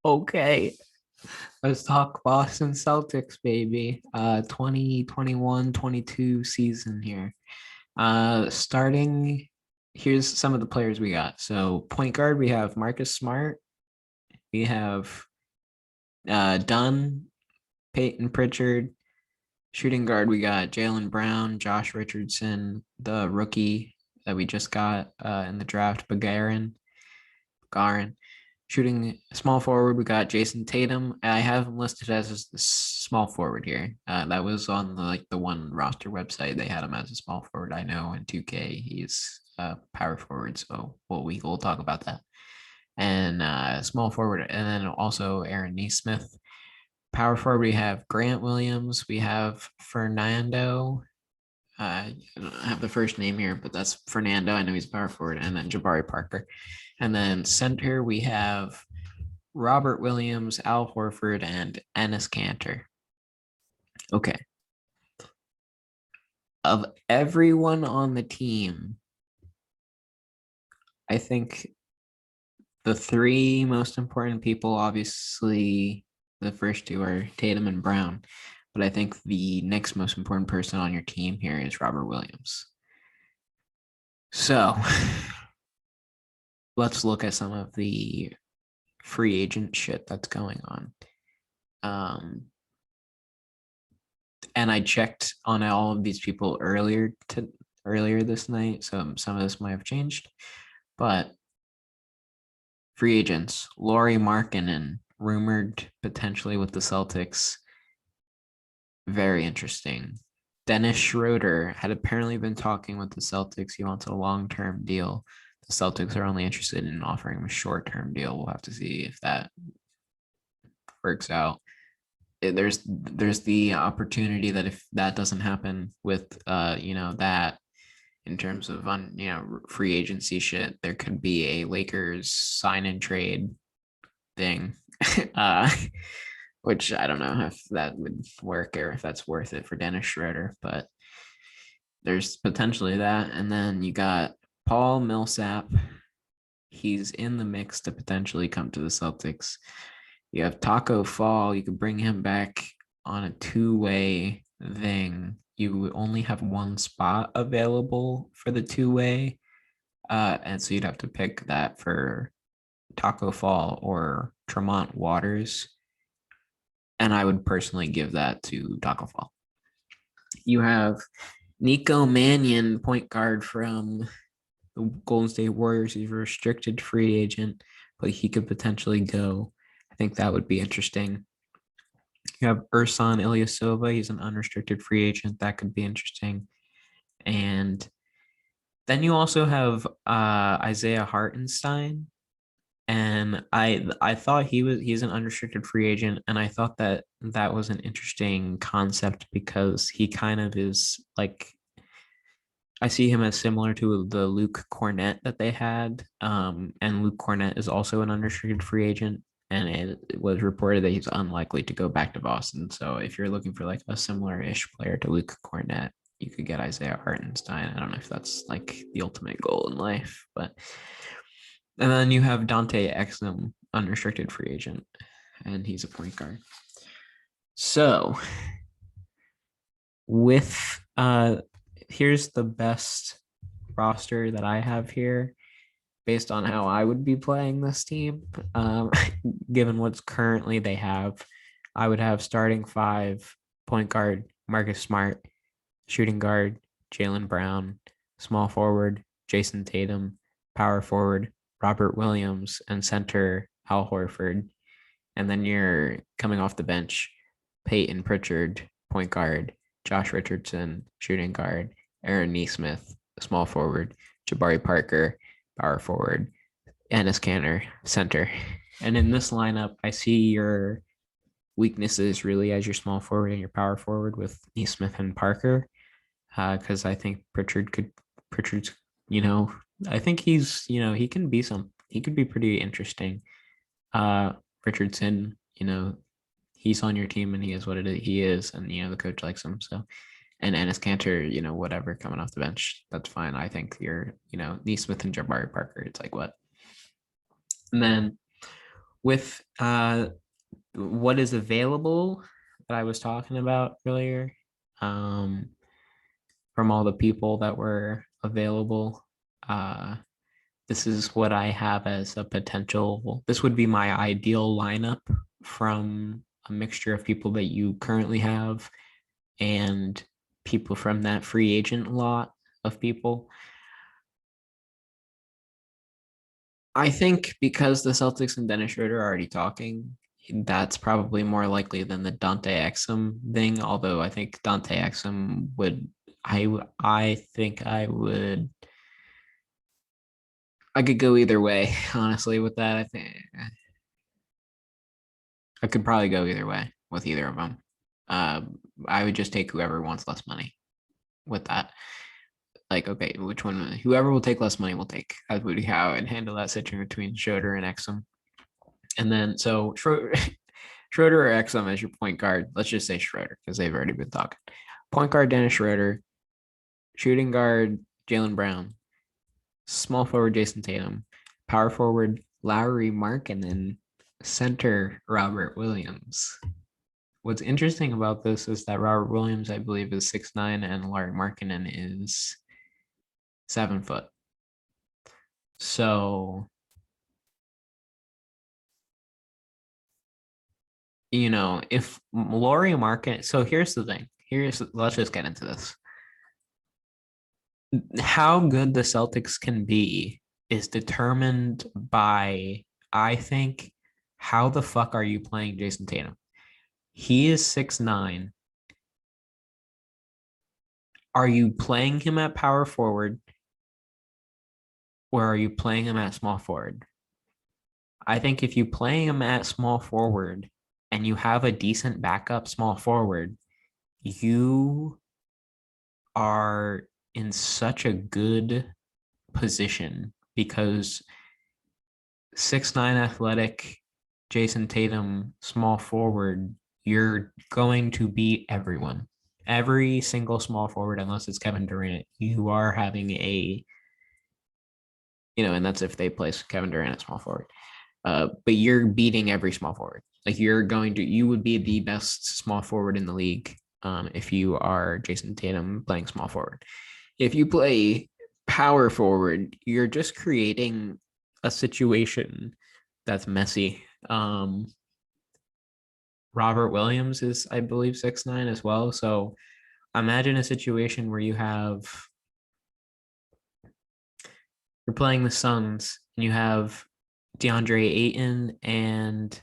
Okay, let's talk Boston Celtics, baby. 2021-22 season here. Starting, here's some of the players we got. So point guard, we have Marcus Smart. We have Dunn, Peyton Pritchard. Shooting guard, we got Jaylen Brown, Josh Richardson, the rookie that we just got in the draft, Garin. Shooting small forward, we got Jason Tatum. I have him listed as a small forward here. That was on the one roster website. They had him as a small forward. I know in 2K he's power forward, so we'll talk about that. And small forward, and then also Aaron Neesmith. Power forward, we have Grant Williams. We have Fernando. I don't have the first name here, but that's Fernando. I know he's power forward, and then Jabari Parker. And then center, we have Robert Williams, Al Horford, and Ennis Cantor. Okay. Of everyone on the team, I think the three most important people, obviously, the first two are Tatum and Brown. But I think the next most important person on your team here is Robert Williams. So let's look at some of the free agent shit that's going on. And I checked on all of these people earlier this night, so some of this might have changed. But free agents, Lauri Markkanen, rumored potentially with the Celtics. Very interesting. Dennis Schroeder had apparently been talking with the Celtics. He wants a long-term deal. The Celtics are only interested in offering him a short-term deal. We'll have to see if that works out. There's the opportunity that if that doesn't happen with that in terms of free agency shit, there could be a Lakers sign and trade thing. Which I don't know if that would work or if that's worth it for Dennis Schroeder, but there's potentially that. And then you got Paul Millsap. He's in the mix to potentially come to the Celtics. You have Taco Fall. You could bring him back on a two-way thing. You only have one spot available for the two-way. And so you'd have to pick that for Taco Fall or Tremont Waters. And I would personally give that to Taco Fall. You have Nico Mannion, point guard from the Golden State Warriors. He's a restricted free agent, but he could potentially go. I think that would be interesting. You have Ersan Ilyasova. He's an unrestricted free agent. That could be interesting. And then you also have Isaiah Hartenstein. And I thought he's an unrestricted free agent, and I thought that was an interesting concept because he kind of is like, I see him as similar to the Luke Cornett that they had, and Luke Cornett is also an unrestricted free agent, and it was reported that he's unlikely to go back to Boston. So if you're looking for like a similar-ish player to Luke Cornett, you could get Isaiah Hartenstein. I don't know if that's like the ultimate goal in life, but. And then you have Dante Exum, unrestricted free agent, and he's a point guard. So with here's the best roster that I have here based on how I would be playing this team. Given what's currently they have, I would have starting five, point guard Marcus Smart, shooting guard Jaylen Brown, small forward Jason Tatum, power forward Robert Williams, and center Al Horford. And then you're coming off the bench, Peyton Pritchard, point guard, Josh Richardson, shooting guard, Aaron Neesmith, small forward, Jabari Parker, power forward, Ennis Cantor, center. And in this lineup, I see your weaknesses really as your small forward and your power forward with Neesmith and Parker. Because I think Pritchard's, I think he can be he could be pretty interesting. Richardson, he's on your team and he is what he is, and the coach likes him. So, and Ennis Cantor, whatever, coming off the bench, that's fine. I think you're, Neesmith and Jabari Parker, it's like what? And then with what is available that I was talking about earlier, um, from all the people that were available. Uh, this is what I have as a potential. This would be my ideal lineup from a mixture of people that you currently have and people from that free agent lot of people. I think because the Celtics and Dennis Schroeder are already talking, that's probably more likely than the Dante Exum thing. Although I think Dante Exum would, I think I could go either way. Honestly, with that, I think I could probably go either way with either of them. Uh, I would just take whoever wants less money with that. Like, okay, which one? Whoever will take less money will take. That would be how I would handle that situation between Schroeder and Exum. And then so Schroeder, Schroeder or Exum as your point guard. Let's just say Schroeder because they've already been talking. Point guard Dennis Schroeder, shooting guard Jaylen Brown, small forward Jason Tatum, power forward Lowry Markkanen, center Robert Williams. What's interesting about this is that Robert Williams, I believe, is 6'9", and Larry Markkanen is 7 foot. So, if Laurie Markkanen, so here's the thing. Let's just get into this. How good the Celtics can be is determined by, I think, how the fuck are you playing Jason Tatum? He is 6'9". Are you playing him at power forward or are you playing him at small forward? I think if you play him at small forward and you have a decent backup small forward, you are in such a good position because 6'9" athletic Jason Tatum small forward, you're going to beat everyone. Every single small forward, unless it's Kevin Durant, you are having and that's if they place Kevin Durant at small forward. But you're beating every small forward. Like you would be the best small forward in the league if you are Jason Tatum playing small forward. If you play power forward, you're just creating a situation that's messy. Robert Williams is, I believe, 6'9" as well. So imagine a situation where you're playing the Suns and you have DeAndre Ayton and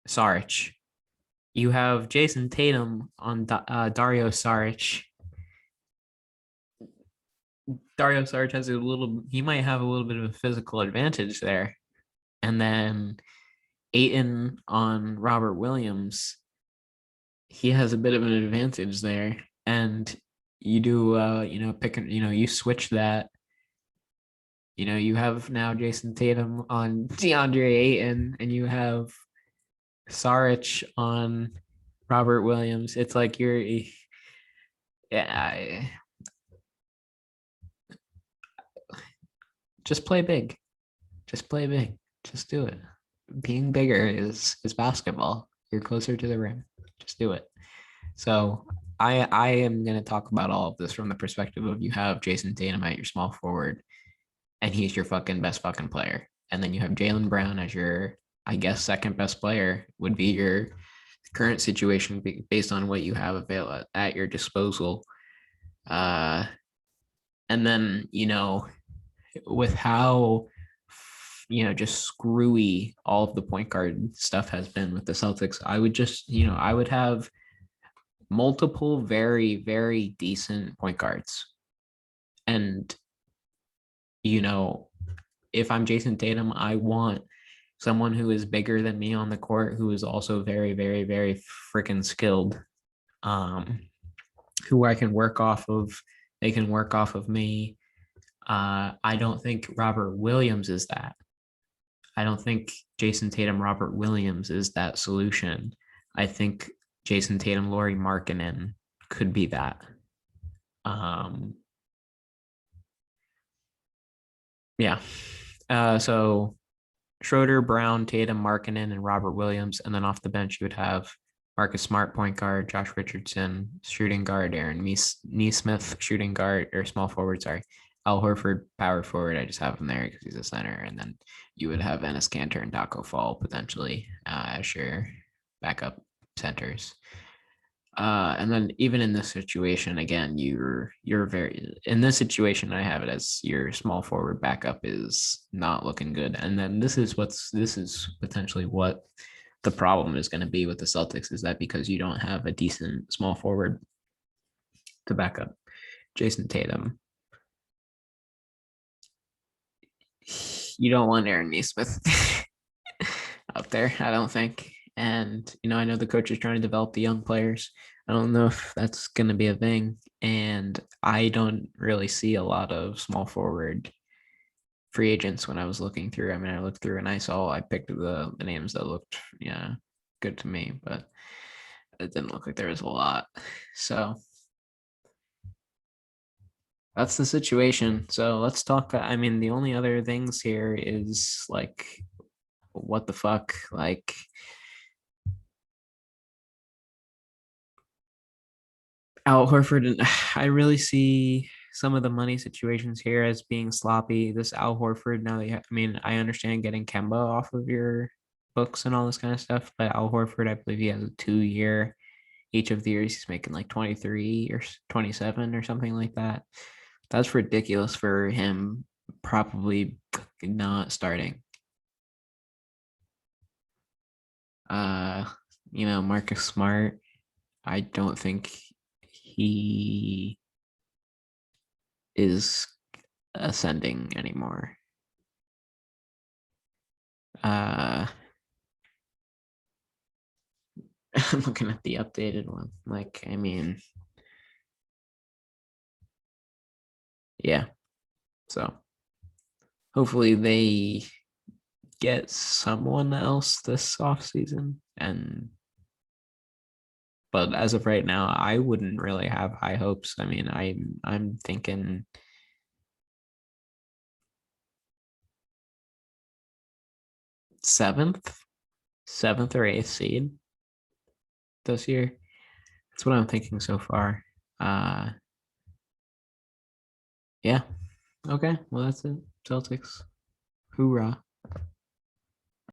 Saric. You have Jason Tatum on Dario Saric. Dario Saric he might have a little bit of a physical advantage there. And then Ayton on Robert Williams, he has a bit of an advantage there. And you do, you switch that. You have now Jason Tatum on DeAndre Ayton, and you have Saric on Robert Williams. It's like yeah, just play big. Just play big. Just do it. Being bigger is basketball. You're closer to the rim. Just do it. So I am going to talk about all of this from the perspective of you have Jason Tatum at your small forward, and he's your fucking best fucking player. And then you have Jaylen Brown as your, I guess, second best player would be your current situation based on what you have available at your disposal. And then, with how, just screwy all of the point guard stuff has been with the Celtics, I would just, I would have multiple very, very decent point guards. And, if I'm Jason Tatum, I want someone who is bigger than me on the court, who is also very, very, very freaking skilled, who I can work off of. They can work off of me. I don't think Robert Williams is that. I don't think Jason Tatum, Robert Williams is that solution. I think Jason Tatum, Lauri Markkanen could be that. Yeah. So Schroeder, Brown, Tatum, Markkanen, and Robert Williams. And then off the bench, you would have Marcus Smart, point guard, Josh Richardson, shooting guard, Aaron Neesmith, shooting guard, or small forward, sorry. Al Horford, power forward. I just have him there because he's a center. And then you would have Enes Kanter and Daco Fall potentially as your backup centers. And then even in this situation, again, you're very in this situation. I have it as your small forward backup is not looking good, and then this is potentially what the problem is going to be with the Celtics is that because you don't have a decent small forward to back up Jason Tatum, you don't want Aaron Neesmith out there, I don't think. And I know the coach is trying to develop the young players. I don't know if that's going to be a thing. And I don't really see a lot of small forward free agents when I was looking through. I mean, I looked through and I picked the names that looked, good to me, but it didn't look like there was a lot. So that's the situation. So let's talk. I mean, the only other things here is like, what the fuck? Like, Al Horford, and I really see some of the money situations here as being sloppy. This Al Horford, now that I mean, I understand getting Kemba off of your books and all this kind of stuff, but Al Horford, I believe he has a 2 year. Each of the years he's making like 23 or 27 or something like that. That's ridiculous for him probably not starting. Marcus Smart, I don't think he is ascending anymore. I'm looking at the updated one. Like, I mean, yeah. So hopefully they get someone else this offseason. But as of right now, I wouldn't really have high hopes. I mean, I'm thinking seventh or eighth seed this year. That's what I'm thinking so far. Yeah. Okay. Well, that's it. Celtics. Hoorah.